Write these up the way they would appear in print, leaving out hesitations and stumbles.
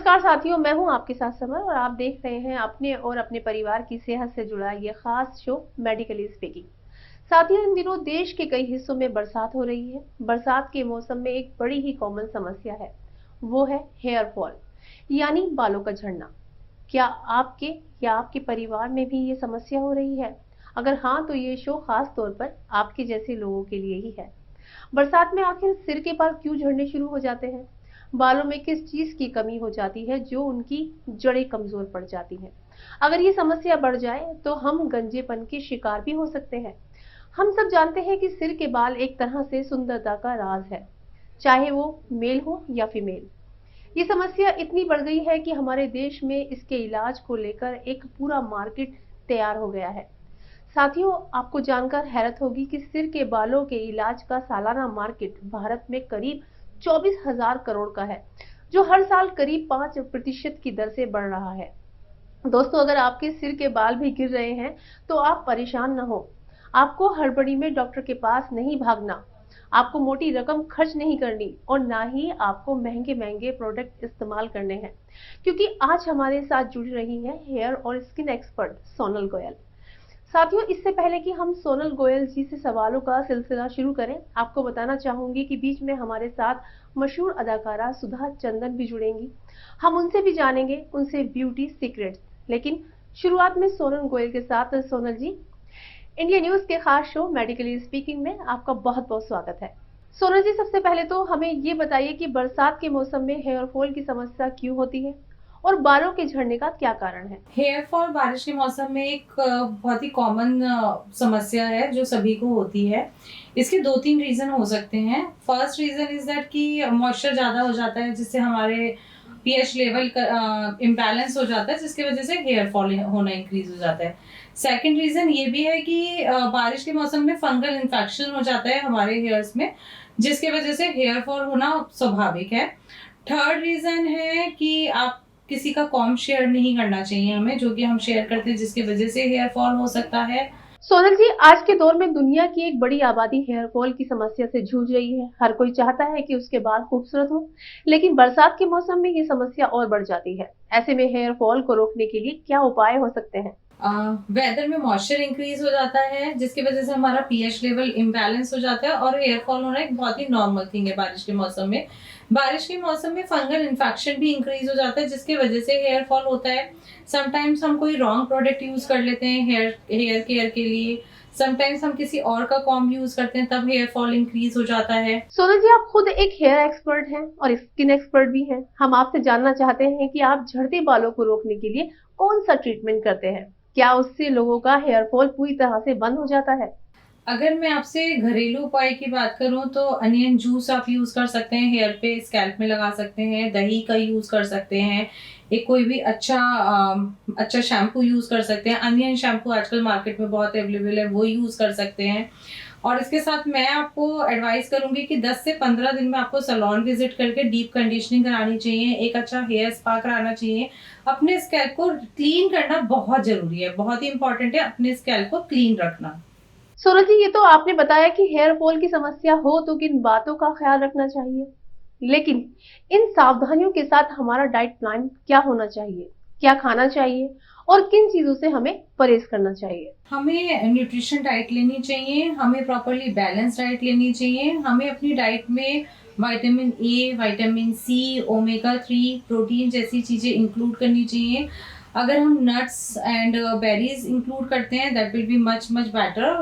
नमस्कार साथियों, मैं हूं आपके साथ समर और आप देख रहे हैं अपने और अपने परिवार की सेहत से जुड़ा ये खास शो मेडिकली स्पीकिंग। साथियों, इन दिनों देश के कई हिस्सों में बरसात हो रही है। बरसात के मौसम में एक बड़ी ही कॉमन समस्या है, वो है हेयर फॉल, यानी बालों का झड़ना। क्या आपके या आपके परिवार में भी ये समस्या हो रही है? अगर हाँ, तो ये शो खास तौर पर आपके जैसे लोगों के लिए ही है। बरसात में आखिर सिर के बाल क्यों झड़ने शुरू हो जाते हैं? बालों में किस चीज की कमी हो जाती है जो उनकी जड़ें कमजोर पड़ जाती हैं? अगर ये समस्या बढ़ जाए तो हम गंजेपन के शिकार भी हो सकते हैं। हम सब जानते हैं कि सिर के बाल एक तरह से सुंदरता का राज है, चाहे वो मेल हो या फीमेल। ये समस्या इतनी बढ़ गई है कि हमारे देश में इसके इलाज को लेकर एक पूरा मार्केट तैयार हो गया है। साथियों, आपको जानकर हैरत होगी कि सिर के बालों के इलाज का सालाना मार्केट भारत में करीब 24,000 करोड़ का है, जो हर साल करीब 5% की दर से बढ़ रहा है। दोस्तों, अगर आपके सिर के बाल भी गिर रहे हैं तो आप परेशान न हो। आपको हड़बड़ी में डॉक्टर के पास नहीं भागना, आपको मोटी रकम खर्च नहीं करनी और ना ही आपको महंगे महंगे प्रोडक्ट इस्तेमाल करने हैं, क्योंकि आज हमारे साथ जुड़ रही है हेयर और स्किन एक्सपर्ट सोनल गोयल। साथियों, इससे पहले कि हम सोनल गोयल जी से सवालों का सिलसिला शुरू करें, आपको बताना चाहूंगी कि बीच में हमारे साथ मशहूर अदाकारा सुधा चंदन भी जुड़ेंगी। हम उनसे भी जानेंगे उनसे ब्यूटी सीक्रेट्स। लेकिन शुरुआत में सोनल गोयल के साथ। सोनल जी, इंडिया न्यूज के खास शो मेडिकली स्पीकिंग में आपका बहुत बहुत स्वागत है। सोनल जी, सबसे पहले तो हमें ये बताइए कि बरसात के मौसम में हेयर फॉल की समस्या क्यों होती है और बालों के झड़ने का क्या कारण है? हेयर फॉल बारिश के मौसम में एक बहुत ही कॉमन समस्या है जो सभी को होती है। इसके 2-3 रीज़न हो सकते हैं। फर्स्ट रीज़न इज़ दैट कि मॉइस्चर ज़्यादा हो जाता है जिससे हमारे पीएच लेवल का इम्बैलेंस हो जाता है जिसकी वजह से हेयर फॉल होना इंक्रीज़ हो जाता है। सेकंड रीज़न ये भी है कि बारिश के मौसम में फंगल इन्फेक्शन हो जाता है हमारे हेयर्स में जिसकी वजह से हेयर फॉल होना स्वाभाविक है। थर्ड रीज़न है कि आप किसी का कॉम्ब शेयर नहीं करना चाहिए हमें, जो कि हम शेयर करते हैं जिसकी वजह से हेयर फॉल हो सकता है। सोनल जी, आज के दौर में दुनिया की एक बड़ी आबादी हेयर फॉल की समस्या से जूझ रही है। हर कोई चाहता है कि उसके बाल खूबसूरत हो, लेकिन बरसात के मौसम में ये समस्या और बढ़ जाती है। ऐसे में हेयर फॉल को रोकने के लिए क्या उपाय हो सकते हैं? वेदर में मॉइस्चर इंक्रीज हो जाता है जिसकी वजह से हमारा पीएच लेवल इम्बैलेंस हो जाता है और हेयर फॉल होना एक बहुत ही नॉर्मल थिंग है बारिश के मौसम में। बारिश के मौसम में फंगल इन्फेक्शन भी इंक्रीज हो जाता है जिसकी वजह से हेयर फॉल होता है। समटाइम्स हम कोई रॉन्ग प्रोडक्ट यूज कर लेते हैं हेयर केयर के लिए। समटाइम्स हम किसी और का कॉम्ब यूज करते हैं तब हेयर फॉल इंक्रीज हो जाता है। सोनल जी, आप खुद एक हेयर एक्सपर्ट हैं और स्किन एक्सपर्ट भी हैं। हम आपसे जानना चाहते हैं कि आप झड़ते बालों को रोकने के लिए कौन सा ट्रीटमेंट करते हैं? क्या उससे लोगों का हेयर फॉल पूरी तरह से बंद हो जाता है? अगर मैं आपसे घरेलू उपाय की बात करूँ तो अनियन जूस आप यूज़ कर सकते हैं, हेयर पे स्कैल्प में लगा सकते हैं, दही का यूज़ कर सकते हैं, एक कोई भी अच्छा शैम्पू यूज़ कर सकते हैं। अनियन शैम्पू आजकल मार्केट में बहुत अवेलेबल है, वो यूज़ कर सकते हैं। और इसके साथ मैं आपको एडवाइस करूँगी कि 10 से 15 दिन में आपको सैलून विज़िट करके डीप कंडीशनिंग करानी चाहिए, एक अच्छा हेयर स्पा कराना चाहिए। अपने स्कैल्प को क्लीन करना बहुत ज़रूरी है, बहुत ही इम्पोर्टेंट है अपने स्कैल्प को क्लीन रखना। सोनल जी, ये तो आपने बताया कि हेयर फॉल की समस्या हो तो किन बातों का ख्याल रखना चाहिए, लेकिन इन सावधानियों के साथ हमारा डाइट प्लान क्या होना चाहिए? क्या खाना चाहिए और किन चीजों से हमें परहेज करना चाहिए? हमें न्यूट्रिशन डाइट लेनी चाहिए, हमें प्रॉपर्ली बैलेंस डाइट लेनी चाहिए, हमें अपनी डाइट में vitamin A, vitamin C, omega 3, protein जैसी चीज़ें इंक्लूड करनी चाहिए। अगर हम नट्स एंड बेरीज इंक्लूड करते हैं that will be much much better,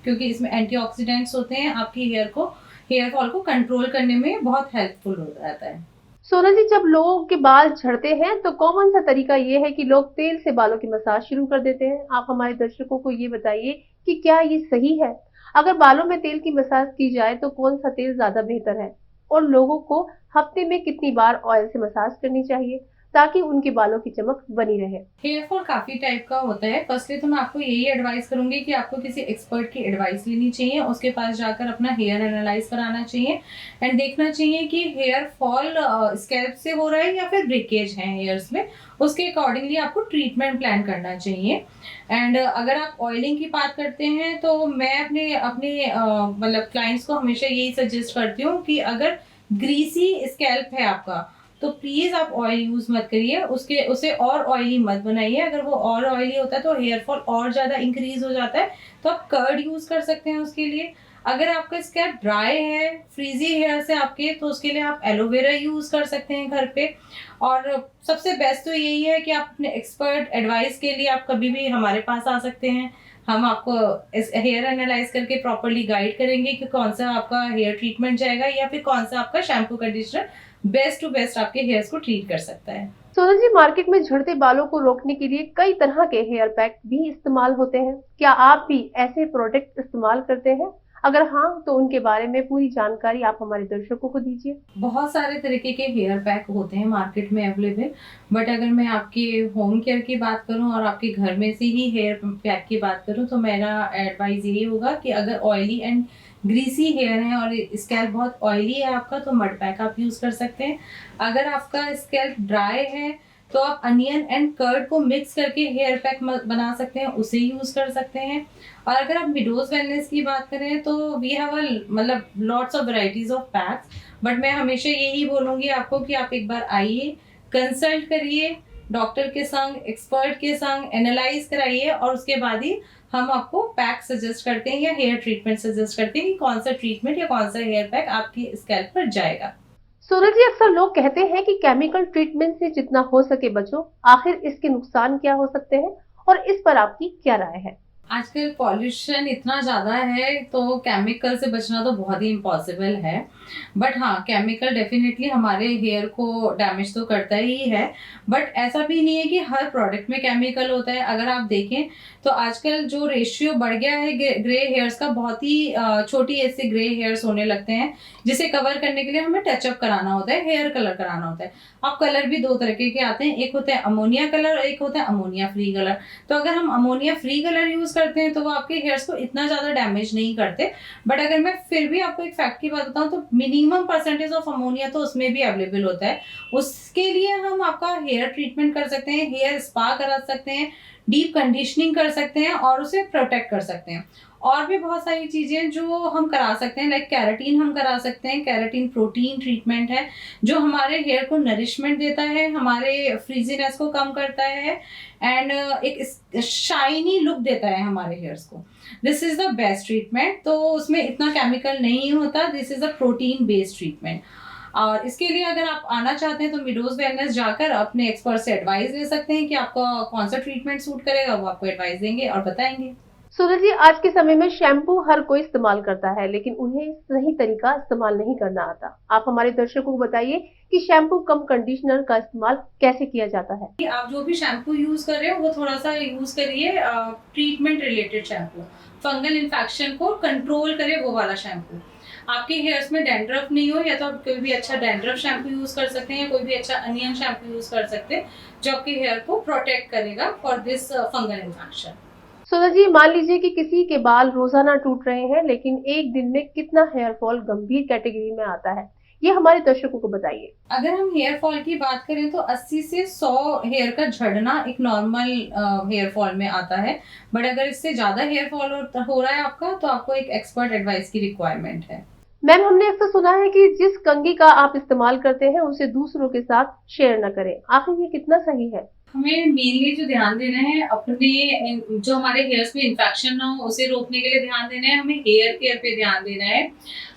क्योंकि इसमें एंटीऑक्सीडेंट्स होते हैं, आपकी हेयर फॉल को कंट्रोल करने में बहुत हेल्पफुल हो जाता है। सोनल जी, जब लोगों के बाल झड़ते हैं तो कॉमन सा तरीका ये है कि लोग तेल से बालों की मसाज शुरू कर देते हैं। आप हमारे दर्शकों को ये बताइए कि क्या ये सही है? अगर बालों में तेल की मसाज की जाए तो कौन सा तेल ज्यादा बेहतर है? और लोगों को हफ्ते में कितनी बार ऑयल से मसाज करनी चाहिए ताकि उनके बालों की चमक बनी रहे? हेयर फॉल काफी टाइप का होता है। फर्स्टली तो मैं आपको यही एडवाइस करूंगी कि आपको किसी एक्सपर्ट की एडवाइस लेनी चाहिए, उसके पास जाकर अपना हेयर एनालाइज कराना चाहिए एंड देखना चाहिए कि हेयर फॉल स्कैल्प से हो रहा है या फिर ब्रेकेज है हेयर्स में। उसके अकॉर्डिंगली आपको ट्रीटमेंट प्लान करना चाहिए। एंड अगर आप ऑयलिंग की बात करते हैं तो मैं अपने अपने मतलब क्लाइंट्स को हमेशा यही सजेस्ट करती हूँ कि अगर ग्रीसी स्कैल्प है आपका तो प्लीज आप ऑयल यूज मत करिए, उसे और ऑयली मत बनाइए। अगर वो और ऑयली होता है तो हेयर फॉल और ज्यादा इंक्रीज हो जाता है। तो आप कर्ड यूज कर सकते हैं उसके लिए। अगर आपका स्कैल्प ड्राई है, फ्रीजी हेयर से आपके, तो उसके लिए आप एलोवेरा यूज कर सकते हैं घर पे। और सबसे बेस्ट तो यही है कि आप अपने एक्सपर्ट एडवाइस के लिए आप कभी भी हमारे पास आ सकते हैं। हम आपको इस हेयर एनालाइज करके प्रॉपरली गाइड करेंगे कि कौन सा आपका हेयर ट्रीटमेंट जाएगा या फिर कौन सा आपका shampoo conditioner best to best आपके हेयर्स को ट्रीट कर सकता है। सोनल जी, मार्केट में झड़ते बालों को रोकने के लिए कई तरह के हेयर पैक भी इस्तेमाल होते हैं। क्या आप भी ऐसे प्रोडक्ट इस्तेमाल करते हैं? अगर हाँ, तो उनके बारे में पूरी जानकारी आप हमारे दर्शकों को दीजिए। बहुत सारे तरीके के हेयर पैक होते हैं मार्केट में अवेलेबल, बट अगर मैं आपके होम केयर की बात करूं और आपके घर में से ही हेयर पैक की बात करूं तो मेरा एडवाइस यही होगा कि अगर ऑयली एंड ग्रीसी हेयर है और स्कैल्प बहुत ऑयली है आपका, तो मड पैक आप यूज कर सकते हैं। अगर आपका स्कैल्प ड्राई है तो आप अनियन एंड कर्ड को मिक्स करके हेयर पैक बना सकते हैं, उसे यूज कर सकते हैं। और अगर आप मिडोज वेलनेस की बात करें तो वी हैव मतलब lots of varieties of PACS, but मैं हमेशा यही बोलूंगी आपको कि आप एक बार आइए, कंसल्ट करिए डॉक्टर के संग, एक्सपर्ट के संग, एनालाइज कराइए और उसके बाद ही हम आपको पैक सजेस्ट करते हैं या हेयर ट्रीटमेंट सजेस्ट करते हैं कि कौन सा ट्रीटमेंट या कौन सा हेयर पैक आपके स्कैल्प पर जाएगा। सोनल जी, अक्सर लोग कहते हैं कि केमिकल ट्रीटमेंट से जितना हो सके बचो। आखिर इसके नुकसान क्या हो सकते हैं और इस पर आपकी क्या राय है? आजकल पॉल्यूशन इतना ज़्यादा है तो केमिकल से बचना तो बहुत ही इम्पॉसिबल है। बट हाँ, केमिकल डेफिनेटली हमारे हेयर को डैमेज तो करता ही है, बट ऐसा भी नहीं है कि हर प्रोडक्ट में केमिकल होता है। अगर आप देखें तो आजकल जो रेशियो बढ़ गया है ग्रे हेयर्स का, बहुत ही छोटी एज से ग्रे हेयर्स होने लगते हैं, जिसे कवर करने के लिए हमें टचअप कराना होता है, हेयर कलर कराना होता है। अब कलर भी दो तरीके के आते हैं, एक होता है अमोनिया कलर, एक होता है अमोनिया फ्री कलर। तो अगर हम अमोनिया फ्री कलर यूज करते हैं तो वो आपके हेयर्स को इतना ज्यादा डैमेज नहीं करते। बट अगर मैं फिर भी आपको एक फैक्ट की बात बताऊं तो मिनिमम परसेंटेज ऑफ अमोनिया तो उसमें भी अवेलेबल होता है। उसके लिए हम आपका हेयर ट्रीटमेंट कर सकते हैं, हेयर स्पा करा सकते हैं, डीप कंडीशनिंग कर सकते हैं और उसे प्रोटेक्ट कर सकते हैं। और भी बहुत सारी चीजें जो हम करा सकते हैं, लाइक कैराटीन हम करा सकते हैं। कैराटीन प्रोटीन ट्रीटमेंट है जो हमारे हेयर को नरिशमेंट देता है, हमारे फ्रीजीनेस को कम करता है एंड एक शाइनी लुक देता है हमारे हेयर्स को। This is the best treatment. तो उसमें इतना केमिकल नहीं होता, this is a protein based treatment. और इसके लिए अगर आप आना चाहते हैं तो मिडोज वेलनेस जाकर अपने एक्सपर्ट से एडवाइस ले सकते हैं कि आपका कौन सा ट्रीटमेंट सूट करेगा, वो आपको एडवाइस देंगे और बताएंगे। सोनल जी, आज के समय में शैम्पू हर कोई इस्तेमाल करता है, लेकिन उन्हें सही तरीका इस्तेमाल नहीं करना आता। आप हमारे दर्शकों को बताइए कि शैम्पू कम कंडीशनर का इस्तेमाल कैसे किया जाता है। आप जो भी शैम्पू यूज कर रहे हो वो थोड़ा सा यूज करिए treatment related shampoo, fungal infection को कंट्रोल करे वो वाला शैम्पू। आपके हेयर्स में डैंड्रफ नहीं हो, या तो आप कोई भी अच्छा डैंड्रफ शैम्पू यूज कर सकते हैं या कोई भी अच्छा अनियन शैम्पू यूज कर सकते हैं जो आपके हेयर को प्रोटेक्ट करेगा for this fungal infection. Sonal ji, मान लीजिए कि किसी के बाल रोजाना टूट रहे हैं, लेकिन एक दिन में कितना हेयर फॉल गंभीर कैटेगरी में आता है, ये हमारे दर्शकों को बताइए। अगर हम हेयर फॉल की बात करें तो 80 से 100 हेयर का झड़ना एक नॉर्मल हेयर फॉल में आता है। बट अगर इससे ज्यादा हेयर फॉल हो रहा है आपका तो आपको एक एक्सपर्ट एडवाइस की रिक्वायरमेंट है। मैम, हमने अक्सर सुना है कि जिस कंघी का आप इस्तेमाल करते हैं उसे दूसरों के साथ शेयर न करें। आखिर ये कितना सही है? हमें मेनली जो ध्यान देना है अपने जो हमारे हेयर्स में इन्फेक्शन ना हो उसे रोकने के लिए ध्यान देना है, हमें हेयर केयर पे ध्यान देना है।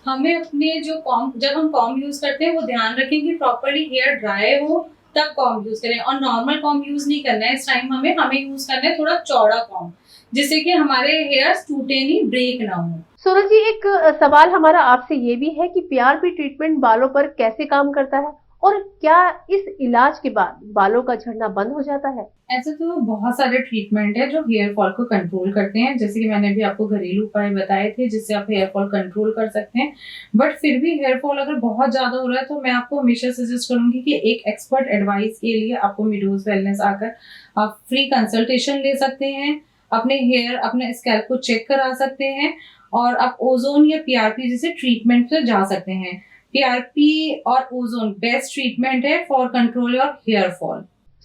हमें अपने जो कॉम्ब, जब हम कॉम्ब यूज करते हैं वो ध्यान रखें कि प्रॉपरली हेयर ड्राई हो तब कॉम्ब यूज करें, और नॉर्मल कॉम्ब यूज नहीं करना है इस टाइम। हमें यूज करना है थोड़ा चौड़ा कॉम्ब, जिससे कि हमारे हेयर्स टूटे नहीं, ब्रेक ना हो। सोनल जी, एक सवाल हमारा आपसे ये भी है कि पीआरपी ट्रीटमेंट बालों पर कैसे काम करता है और क्या इस इलाज के बाद बालों का झड़ना बंद हो जाता है? ऐसे तो बहुत सारे ट्रीटमेंट है जो हेयर फॉल को कंट्रोल करते हैं, जैसे कि मैंने भी आपको घरेलू उपाय बताए थे जिससे आप हेयर फॉल कंट्रोल कर सकते हैं। बट फिर भी हेयर फॉल अगर बहुत ज्यादा हो रहा है तो मैं आपको हमेशा सजेस्ट करूंगी कि एक एक्सपर्ट एडवाइस के लिए आपको मिडोज वेलनेस आकर आप फ्री कंसल्टेशन ले सकते हैं, अपने हेयर, अपने स्कैल्प को चेक करा सकते हैं और आप ओजोन या पीआरपी जैसे ट्रीटमेंट पे जा सकते हैं। पीआरपी और ओजोन बेस्ट ट्रीटमेंट है for control your hair fall.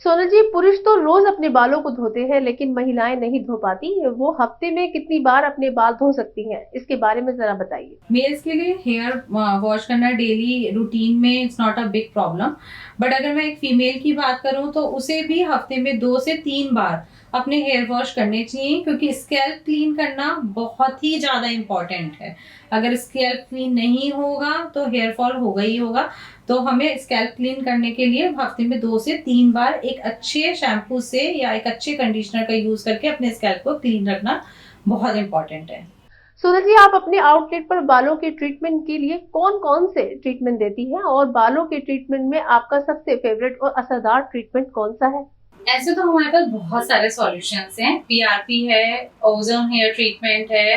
Sonal ji, पुरुष तो रोज अपने बालों को धोते हैं लेकिन महिलाएं नहीं धो पाती। वो हफ्ते में कितनी बार अपने बाल धो सकती हैं, इसके बारे में जरा बताइए। मेल्स के लिए हेयर वॉश करना डेली रूटीन में it's not a big problem, but अगर मैं एक फीमेल की बात करूं तो उसे भी हफ्ते में 2 से 3 बार अपने हेयर वॉश करने चाहिए, क्योंकि स्कैल्प क्लीन करना बहुत ही ज़्यादा इम्पॉर्टेंट है। अगर स्कैल्प क्लीन नहीं होगा तो हेयर फॉल होगा ही होगा। तो हमें स्कैल्प क्लीन करने के लिए हफ्ते में 2 से 3 बार एक अच्छे शैम्पू से या एक अच्छे कंडीशनर का यूज करके अपने स्कैल्प को क्लीन रखना बहुत इम्पॉर्टेंट है। सोनल जी, आप अपने आउटलेट पर बालों के ट्रीटमेंट के लिए कौन-कौन से ट्रीटमेंट देती हैं और बालों के ट्रीटमेंट में आपका सबसे फेवरेट और असरदार ट्रीटमेंट कौन सा है? ऐसे तो हमारे पास बहुत सारे सॉल्यूशंस हैं। पीआरपी है, ओजोन हेयर ट्रीटमेंट है,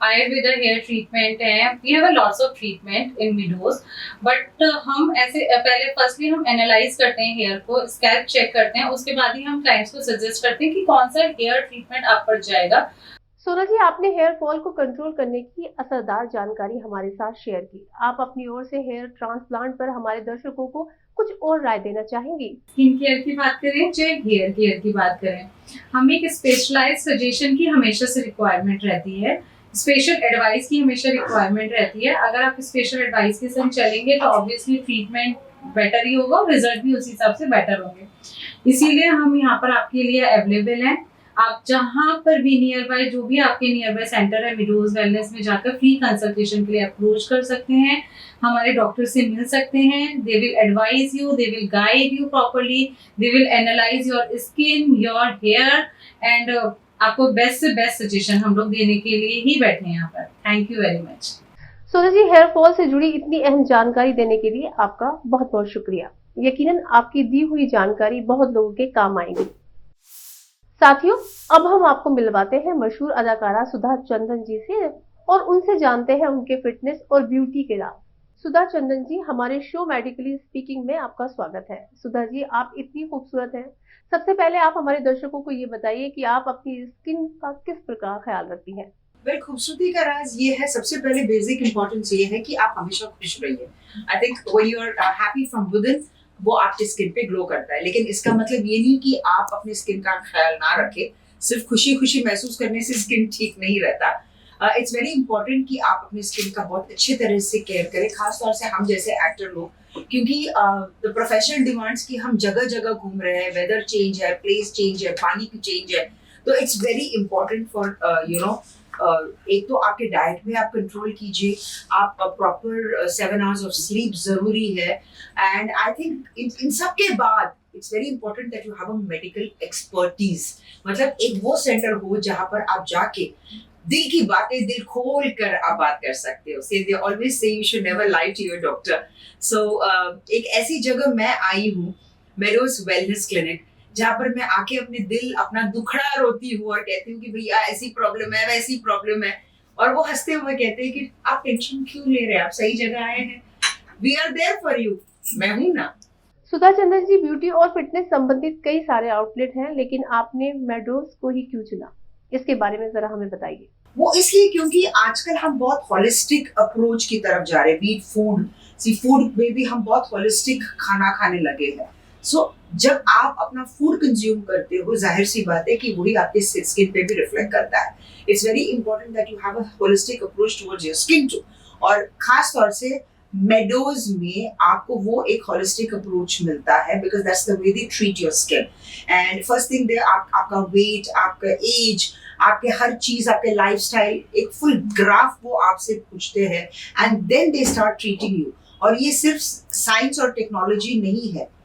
आयुर्वेदा हेयर ट्रीटमेंट है। We have a lots of treatment in meadows, but हम ऐसे पहले फर्स्टली हम एनालाइज करते हैं हेयर को, स्कैल्प चेक करते हैं, उसके बाद ही हम क्लाइंट्स को सजेस्ट करते हैं कि कौन सा हेयर ट्रीटमेंट आप पर जाएगा। सोनल जी, आपने हेयर फॉल को कंट्रोल करने की असरदार जानकारी हमारे साथ शेयर की। आप अपनी ओर से हेयर ट्रांसप्लांट पर हमारे दर्शकों को कुछ और राय देना चाहेंगी? स्किन केयर की बात करें चाहे हेयर केयर की बात करें, हमें एक स्पेशलाइज्ड सजेशन की हमेशा से रिक्वायरमेंट रहती है, स्पेशल एडवाइस की हमेशा रिक्वायरमेंट रहती है। अगर आप स्पेशल एडवाइस के संग चलेंगे तो ऑब्वियसली ट्रीटमेंट बेटर ही होगा और रिजल्ट भी उस हिसाब से बेटर होंगे। इसीलिए हम यहाँ पर आपके लिए अवेलेबल हैं। आप जहाँ पर भी नियर बाय, जो भी आपके नियर बाय सेंटर है, मिडोज वेलनेस में जाकर फ्री कंसल्टेशन के लिए अप्रोच कर सकते हैं, हमारे डॉक्टर से मिल सकते हैं। They will advise you, they will guide you properly, they will analyse your skin, your hair, and आपको बेस्ट से बेस्ट सजेशन हम लोग देने के लिए ही बैठे हैं यहाँ पर। Thank you very much. Sonal ji, hair fall से जुड़ी इतनी अहम जानकारी देने के लिए आपका बहुत बहुत शुक्रिया। यकीनन आपकी दी हुई जानकारी बहुत लोगों के काम आएगी। साथियों, अब हम आपको मिलवाते हैं मशहूर अदाकारा सुधा चंदन जी से और उनसे जानते हैं उनके फिटनेस और ब्यूटी के राज। सुधा चंदन जी, हमारे शो मेडिकली स्पीकिंग में आपका स्वागत है। सुधा जी, आप इतनी खूबसूरत हैं। सबसे पहले आप हमारे दर्शकों को ये बताइए कि आप अपनी स्किन का किस प्रकार ख्याल रखती हैं? वेल, खूबसूरती का राज ये है, सबसे पहले बेसिक इंपॉर्टेंस ये है कि आप हमेशा खुश रहिए। I think when you are happy from within, वो आपकी स्किन पे ग्लो करता है। लेकिन इसका मतलब ये नहीं कि आप अपनी स्किन का ख्याल ना रखें। सिर्फ खुशी खुशी महसूस करने से स्किन ठीक नहीं रहता। इट्स वेरी इंपॉर्टेंट कि आप अपनी स्किन का बहुत अच्छे तरह से केयर करें, खासतौर से हम जैसे एक्टर लोग, क्योंकि द प्रोफेशनल डिमांड्स की हम जगह जगह घूम रहे हैं, वेदर चेंज है, प्लेस चेंज है, पानी की चेंज है, तो इट्स वेरी इंपॉर्टेंट फॉर एक तो आपके डाइट में आप कंट्रोल कीजिए, आप प्रॉपर 7 आवर्स ऑफ स्लीप जरूरी है, एंड आई थिंक इन सब के बाद it's very important that you have a medical expertise. मतलब एक वो सेंटर हो जहां पर आप जाके दिल की बातें दिल खोल कर आप बात कर सकते हो। They always say you should never lie to your doctor. So एक ऐसी जगह मैं आई हूँ, मेडोज वेलनेस क्लिनिक, जहाँ पर मैं आके अपने दिल अपना दुखड़ा रोती हूँ और कहती हूँ कि भैया ऐसी प्रॉब्लम है, वैसी प्रॉब्लम है, और वो हंसते हुए कहते हैं कि आप टेंशन क्यों ले रहे हैं, आप सही जगह आए हैं, we are there for you, मैं हूँ ना। सुधा चंदन जी, ब्यूटी और फिटनेस संबंधित कई सारे आउटलेट हैं, लेकिन आपने मेडोज को ही क्यों चुना? इसके बारे में जरा हमें बताइए। वो इसलिए क्योंकि आजकल हम बहुत होलिस्टिक अप्रोच की तरफ जा रहे हैं। बीट फूड, फूड में भी हम बहुत होलिस्टिक खाना खाने लगे हैं। सो जब आप अपना फूड कंज्यूम करते हो, जाहिर सी बात है कि वही आपके स्किन पे भी रिफ्लेक्ट करता है। It's very important that you have a holistic approach towards your skin too, और खास तौर से मेडोज में आपको वो एक होलिस्टिक अप्रोच मिलता है, because that's the way they treat your skin. And first thing they आपका वेट, आपका एज, आपके हर चीज, आपके लाइफस्टाइल, एक फुल ग्राफ वो आपसे पूछते हैं, and then they start treating you. और ये सिर्फ साइंस और टेक्नोलॉजी नहीं है।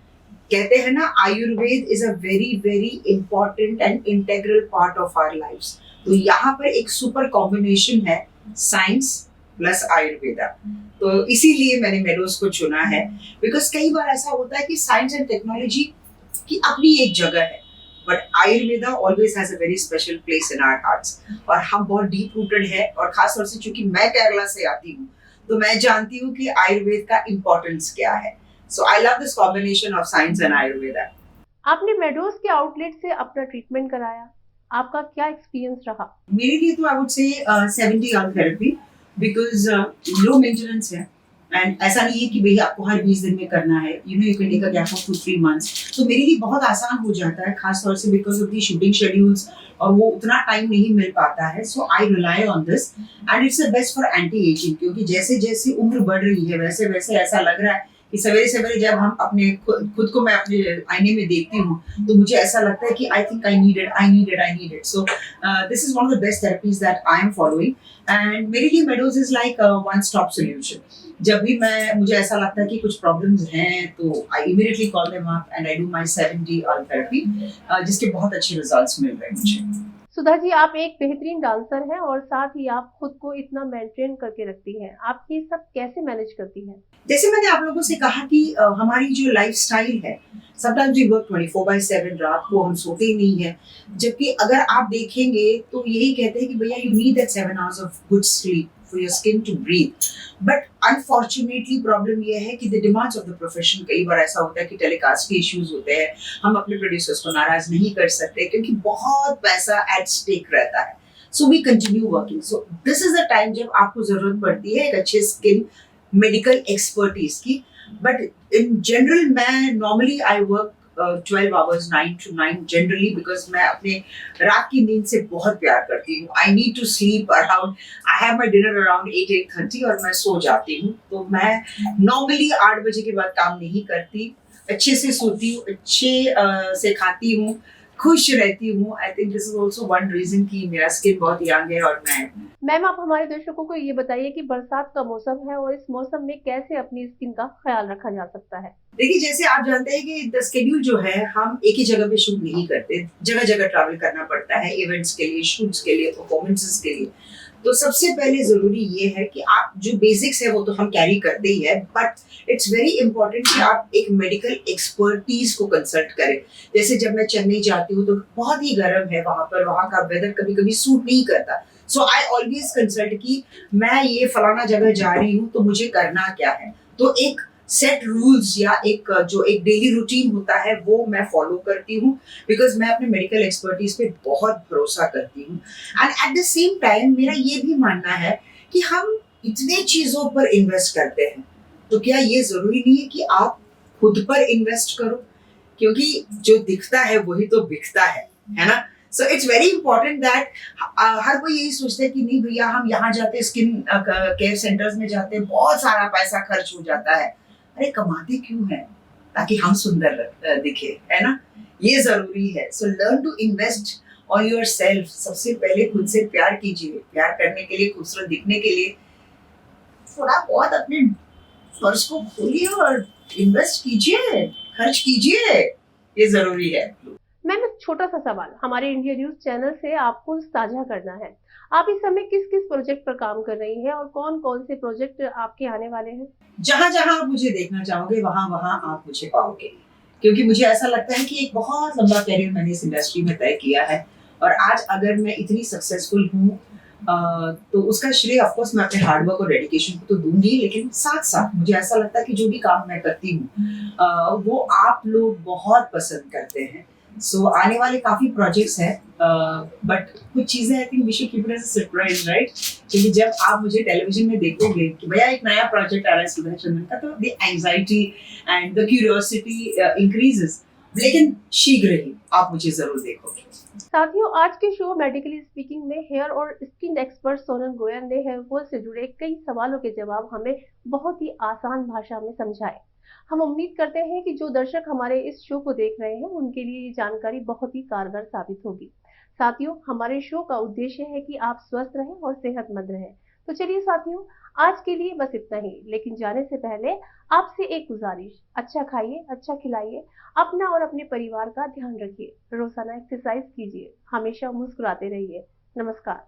कहते हैं ना, Ayurveda is a very very important and integral part of our lifes. तो यहाँ पर एक सुपर कॉम्बिनेशन है, साइंस प्लस आयुर्वेदा। तो इसीलिए मैंने मेडोज को चुना है, बिकॉज कई बार ऐसा होता है कि साइंस एंड टेक्नोलॉजी की अपनी एक जगह है, but Ayurveda always has a very special place in our hearts. और हम बहुत डीप रूटेड है, और खासतौर से चूंकि मैं केरला से आती हूँ, तो मैं जानती हूँ कि आयुर्वेद का इम्पोर्टेंस क्या है। So I love this combination of science and Ayurveda. आपने मेडोज के आउटलेट से अपना ट्रीटमेंट कराया, आपका क्या एक्सपीरियंस रहा? मेरे लिए तो I would say 70 hour therapy, because low maintenance है, एंड ऐसा नहीं है कि भैया आपको हर 20 दिन में करना है, you can take a gap of 2-3 months. तो मेरे लिए बहुत आसान हो जाता है, खास तौर से because of the shooting schedules, और वो उतना टाइम नहीं मिल पाता है। So I rely on this and it's the best for anti ageing, क्योंकि जैसे जैसे उम्र बढ़ रही है वैसे वैसे ऐसा लग रहा है कि सवेरे सवेरे जब हम अपने खुद को मैं अपने आईने में देखती हूँ तो मुझे ऐसा लगता है कि I think I need it. So this is one of the best therapies that I am following, and मेरे लिए meadows is like one stop solution. जब भी मुझे ऐसा लगता है कि कुछ प्रॉब्लम्स हैं तो I immediately call them up and I do my 7D oil therapy, जिसके बहुत अच्छे रिजल्ट्स मिल रहे हैं मुझे। सुधा जी, आप एक बेहतरीन डांसर हैं और साथ ही आप खुद को इतना मेंटेन करके रखती हैं। आप ये सब कैसे मैनेज करती हैं? जैसे मैंने आप लोगों से कहा कि हमारी जो लाइफस्टाइल है, समटाइम्स वी वर्क 24/7, रात को हम सोते ही नहीं है, जबकि अगर आप देखेंगे तो यही कहते हैं कि भैया you need that 7 hours of good sleep for your skin to breathe. But unfortunately problem ये है कि the demands of the profession, कई बार ऐसा होता है कि टेलीकास्ट के इश्यूज होते हैं, हम अपने प्रोड्यूसर्स को नाराज नहीं कर सकते क्योंकि बहुत पैसा एट स्टेक रहता है। So we continue working. So this is the time जब आपको जरूरत पड़ती है एक अच्छे स्किन मेडिकल एक्सपर्टीज की। बट इन जनरल मैं normally I work 12 hours 9 to 9 generally, because मैं अपने रात की नींद से बहुत प्यार करती हूँ। I need to sleep around, I have my dinner around 8-8:30 और मैं सो जाती हूँ। तो मैं नॉर्मली 8 बजे के बाद काम नहीं करती, अच्छे से सोती हूँ, अच्छे से खाती हूँ, खुश रहती हूँ। I think this is also one reason कि मेरा स्किन बहुत यंग है। और मैम, आप हमारे दर्शकों को ये बताइए कि बरसात का मौसम है और इस मौसम में कैसे अपनी स्किन का ख्याल रखा जा सकता है? देखिए, जैसे आप जानते हैं कि द शेड्यूल जो है, हम एक ही जगह पे शूट नहीं करते, जगह जगह ट्रैवल करना पड़ता है इवेंट्स के लिए, शूट्स के लिए, परफॉर्मेंसेस के लिए। तो सबसे पहले जरूरी ये है कि आप जो बेसिक्स है वो तो हम कैरी करते ही है, बट इट्स वेरी इंपॉर्टेंट कि आप एक मेडिकल एक्सपर्टीज को कंसल्ट करें। जैसे जब मैं चेन्नई जाती हूँ तो बहुत ही गर्म है वहां पर, वहां का वेदर कभी कभी सूट नहीं करता। सो आई ऑलवेज कंसल्ट कि मैं ये फलाना जगह जा रही हूँ तो मुझे करना क्या है। तो एक सेट रूल्स या एक डेली रूटीन होता है वो मैं फॉलो करती हूँ, बिकॉज मैं अपने मेडिकल एक्सपर्टीज पे बहुत भरोसा करती हूँ। And at the same time मेरा ये भी मानना है कि हम इतने चीजों पर इन्वेस्ट करते हैं तो क्या ये जरूरी नहीं है कि आप खुद पर इन्वेस्ट करो, क्योंकि जो दिखता है वही तो बिकता है ना। So it's very important that हर कोई यही सोचता है कि नहीं भैया हम यहाँ जाते स्किन केयर सेंटर्स में जाते बहुत सारा पैसा खर्च हो जाता है। अरे कमाते क्यों है? ताकि हम सुंदर दिखे, है ना, ये जरूरी है। So learn to invest on yourself. सबसे पहले खुद से प्यार कीजिए। प्यार करने के लिए, खूबसूरत दिखने के लिए थोड़ा बहुत अपने पर्स को खोलिए और इन्वेस्ट कीजिए, खर्च कीजिए, ये जरूरी है। मैम, एक छोटा सा सवाल हमारे इंडिया न्यूज चैनल से आपको साझा करना है। आप इस समय किस किस प्रोजेक्ट पर काम कर रही हैं और कौन कौन से प्रोजेक्ट आपके आने वाले हैं? जहां जहां आप मुझे देखना चाहोगे वहां वहां आप मुझे पाओगे, क्योंकि मुझे ऐसा लगता है कि एक बहुत लंबा करियर मैंने इस इंडस्ट्री में तय किया है। और आज अगर मैं इतनी सक्सेसफुल हूँ तो उसका श्रेय ऑफ कोर्स मैं अपने हार्डवर्क और डेडिकेशन को तो दूंगी, लेकिन साथ साथ मुझे ऐसा लगता है कि जो भी काम मैं करती हूँ वो आप लोग बहुत पसंद करते हैं। सो आने वाले काफी प्रोजेक्ट्स हैं, बट कुछ चीजें I think we should keep it as a surprise, right? क्योंकि जब आप मुझे टेलीविजन में देखोगे कि भैया एक नया प्रोजेक्ट आ रहा है सुधा चंद्रन का, तो the anxiety and the curiosity increases. लेकिन शीघ्र ही आप मुझे जरूर देखोगे। साथियों, आज के शो मेडिकली स्पीकिंग में हेयर और स्किन एक्सपर्ट सोनल गोयल ने हेयर फॉल से जुड़े कई सवालों के जवाब हमें बहुत ही आसान भाषा में समझाए। हम उम्मीद करते हैं कि जो दर्शक हमारे इस शो को देख रहे हैं उनके लिए ये जानकारी बहुत ही कारगर साबित होगी। साथियों, हमारे शो का उद्देश्य है कि आप स्वस्थ रहें और सेहतमंद रहें। तो चलिए साथियों, आज के लिए बस इतना ही। लेकिन जाने से पहले आपसे एक गुजारिश, अच्छा खाइए, अच्छा खिलाइए, अपना और अपने परिवार का ध्यान रखिए, रोजाना एक्सरसाइज कीजिए, हमेशा मुस्कुराते रहिए। नमस्कार।